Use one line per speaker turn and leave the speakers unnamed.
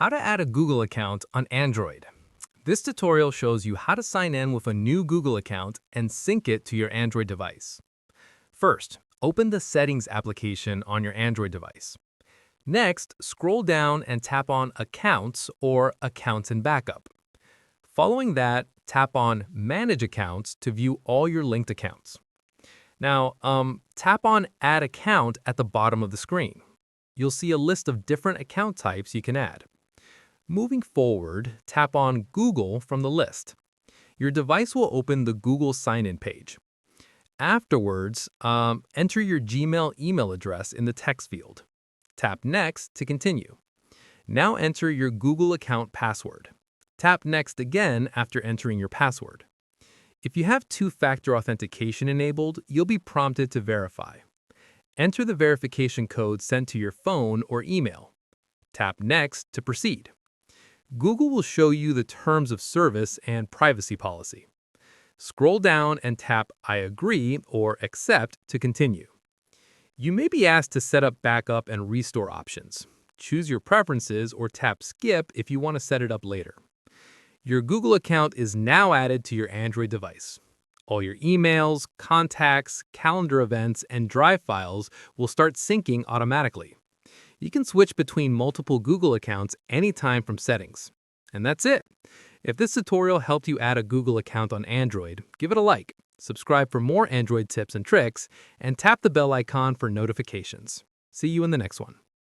How to add a Google account on Android. This tutorial shows you how to sign in with a new Google account and sync it to your Android device. First, open the Settings application on your Android device. Next, scroll down and tap on Accounts or Accounts and Backup. Following that, tap on Manage Accounts to view all your linked accounts. Now, tap on Add Account at the bottom of the screen. You'll see a list of different account types you can add. Moving forward, tap on Google from the list. Your device will open the Google sign-in page. Afterwards, enter your Gmail email address in the text field. Tap Next to continue. Now enter your Google account password. Tap Next again after entering your password. If you have two-factor authentication enabled, you'll be prompted to verify. Enter the verification code sent to your phone or email. Tap Next to proceed. Google will show you the terms of service and privacy policy. Scroll down and tap I agree or accept to continue. You may be asked to set up backup and restore options. Choose your preferences or tap skip if you want to set it up later. Your Google account is now added to your Android device. All your emails, contacts, calendar events, and Drive files will start syncing automatically. You can switch between multiple Google accounts anytime from Settings. And that's it. If this tutorial helped you add a Google account on Android, give it a like, subscribe for more Android tips and tricks, and tap the bell icon for notifications. See you in the next one.